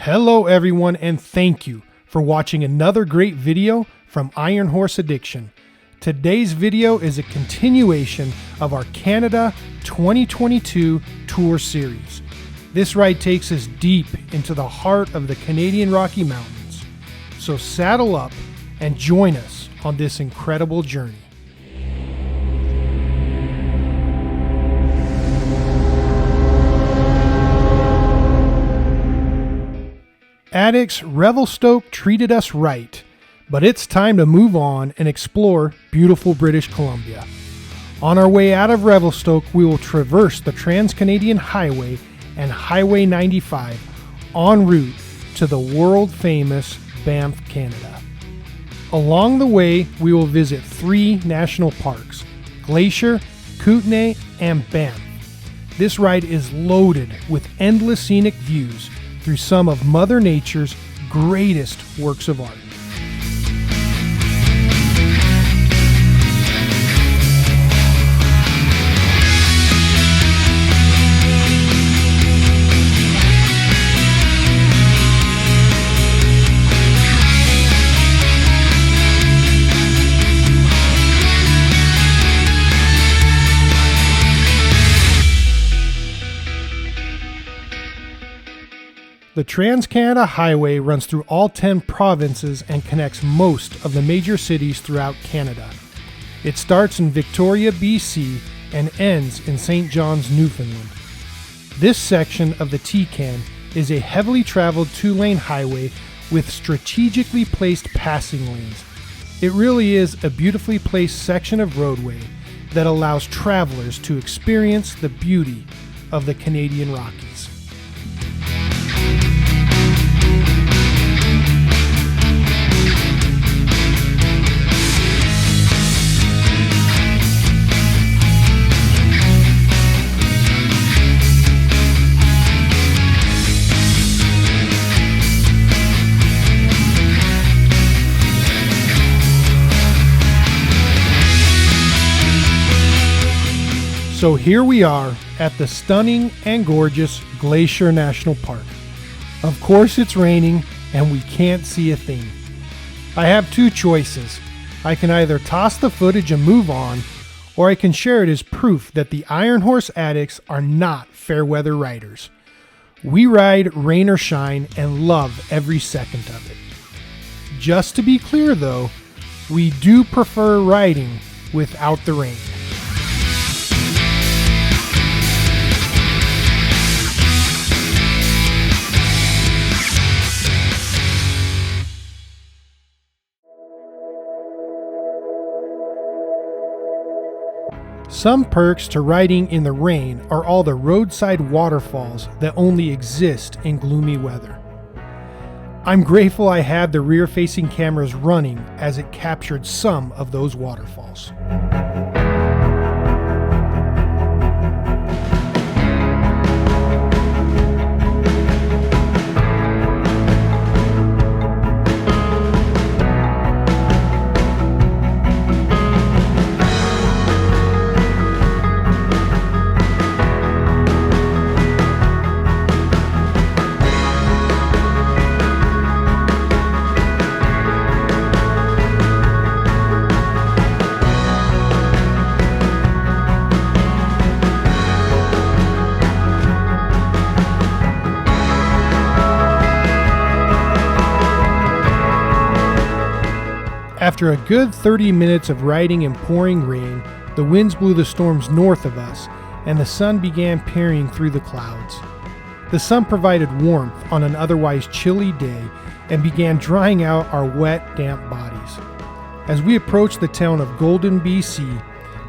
Hello everyone, and thank you for watching another great video from Ironhorse Addiction. Today's video is a continuation of our Canada 2022 tour series. This ride takes us deep into the heart of the Canadian Rocky Mountains. So saddle up and join us on this incredible journey. Addicts, Revelstoke treated us right, but it's time to move on and explore beautiful British Columbia. On our way out of Revelstoke, we will traverse the Trans-Canadian Highway and Highway 95 en route to the world-famous Banff, Canada. Along the way, we will visit 3 national parks, Glacier, Kootenay, and Banff. This ride is loaded with endless scenic views through some of Mother Nature's greatest works of art. The Trans-Canada Highway runs through all 10 provinces and connects most of the major cities throughout Canada. It starts in Victoria, BC, and ends in St. John's, Newfoundland. This section of the TCAN is a heavily traveled 2-lane highway with strategically placed passing lanes. It really is a beautifully placed section of roadway that allows travelers to experience the beauty of the Canadian Rockies. So here we are at the stunning and gorgeous Glacier National Park. Of course it's raining and we can't see a thing. I have 2 choices. I can either toss the footage and move on, or I can share it as proof that the Ironhorse Addicts are not fair weather riders. We ride rain or shine and love every second of it. Just to be clear though, we do prefer riding without the rain. Some perks to riding in the rain are all the roadside waterfalls that only exist in gloomy weather. I'm grateful I had the rear-facing cameras running as it captured some of those waterfalls. After a good 30 minutes of riding in pouring rain, the winds blew the storms north of us, and the sun began peering through the clouds. The sun provided warmth on an otherwise chilly day and began drying out our wet, damp bodies. As we approached the town of Golden, BC,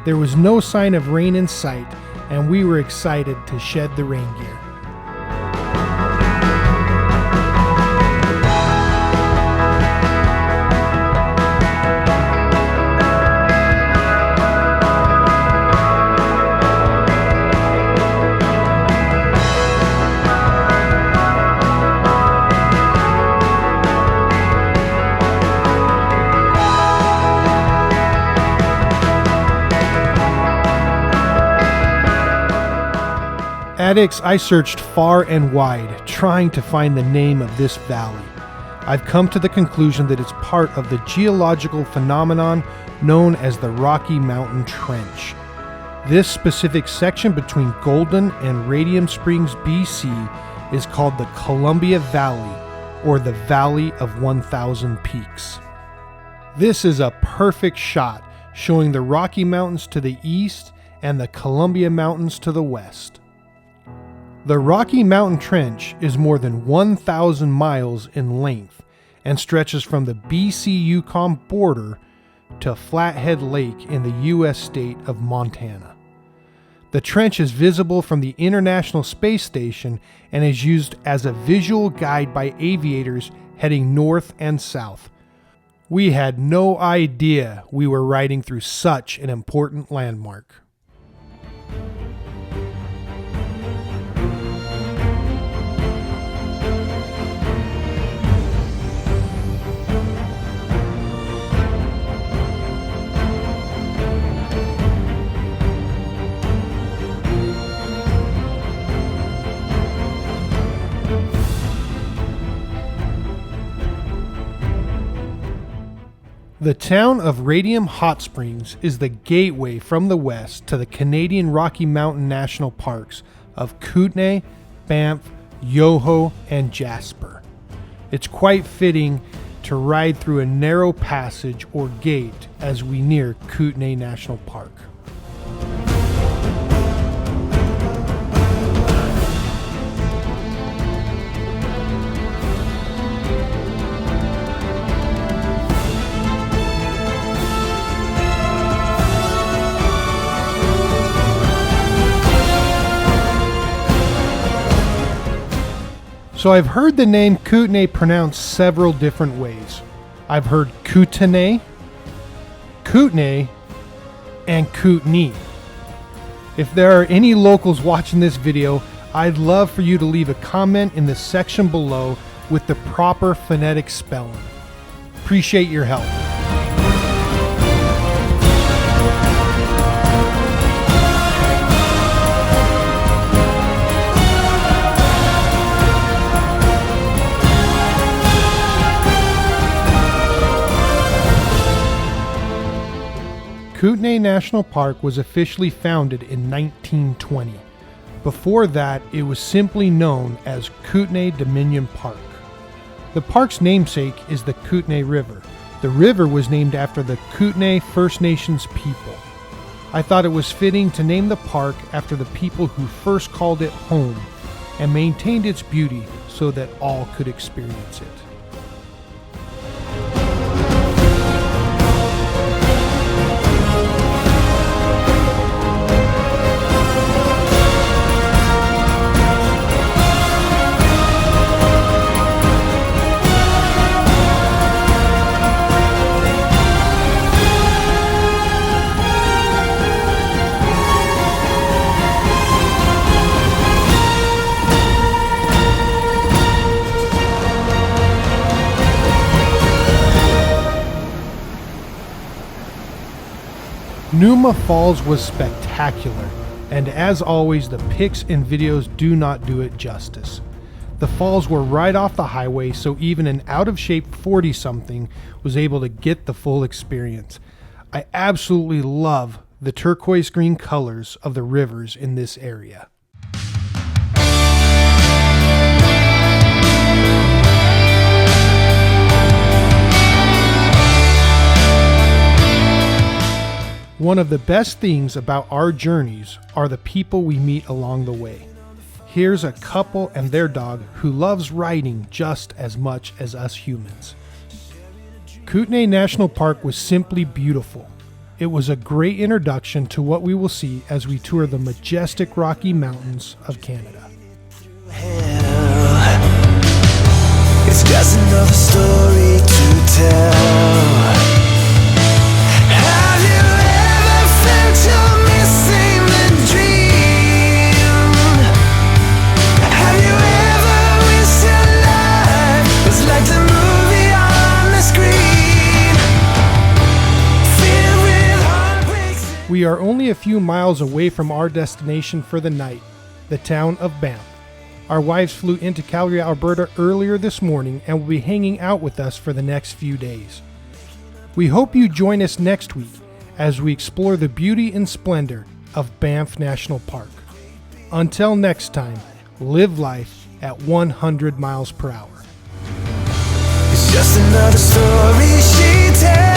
there was no sign of rain in sight, and we were excited to shed the rain gear. Addicts, I searched far and wide, trying to find the name of this valley. I've come to the conclusion that it's part of the geological phenomenon known as the Rocky Mountain Trench. This specific section between Golden and Radium Springs, BC is called the Columbia Valley, or the Valley of 1,000 Peaks. This is a perfect shot showing the Rocky Mountains to the east and the Columbia Mountains to the west. The Rocky Mountain Trench is more than 1,000 miles in length and stretches from the BC-Yukon border to Flathead Lake in the U.S. state of Montana. The trench is visible from the International Space Station and is used as a visual guide by aviators heading north and south. We had no idea we were riding through such an important landmark. The town of Radium Hot Springs is the gateway from the west to the Canadian Rocky Mountain National Parks of Kootenay, Banff, Yoho, and Jasper. It's quite fitting to ride through a narrow passage or gate as we near Kootenay National Park. So I've heard the name Kootenay pronounced several different ways. I've heard Kootenay, Kootenay, and Kootenay. If there are any locals watching this video, I'd love for you to leave a comment in the section below with the proper phonetic spelling. Appreciate your help. Kootenay National Park was officially founded in 1920. Before that, it was simply known as Kootenay Dominion Park. The park's namesake is the Kootenay River. The river was named after the Kootenay First Nations people. I thought it was fitting to name the park after the people who first called it home and maintained its beauty so that all could experience it. Numa Falls was spectacular, and as always, the pics and videos do not do it justice. The falls were right off the highway, so even an out-of-shape 40-something was able to get the full experience. I absolutely love the turquoise green colors of the rivers in this area. One of the best things about our journeys are the people we meet along the way. Here's a couple and their dog who loves riding just as much as us humans. Kootenay National Park was simply beautiful. It was a great introduction to what we will see as we tour the majestic Rocky Mountains of Canada. It's just another story to tell. We are only a few miles away from our destination for the night, the town of Banff. Our wives flew into Calgary, Alberta earlier this morning and will be hanging out with us for the next few days. We hope you join us next week as we explore the beauty and splendor of Banff National Park. Until next time, live life at 100 miles per hour. It's just another story she tells.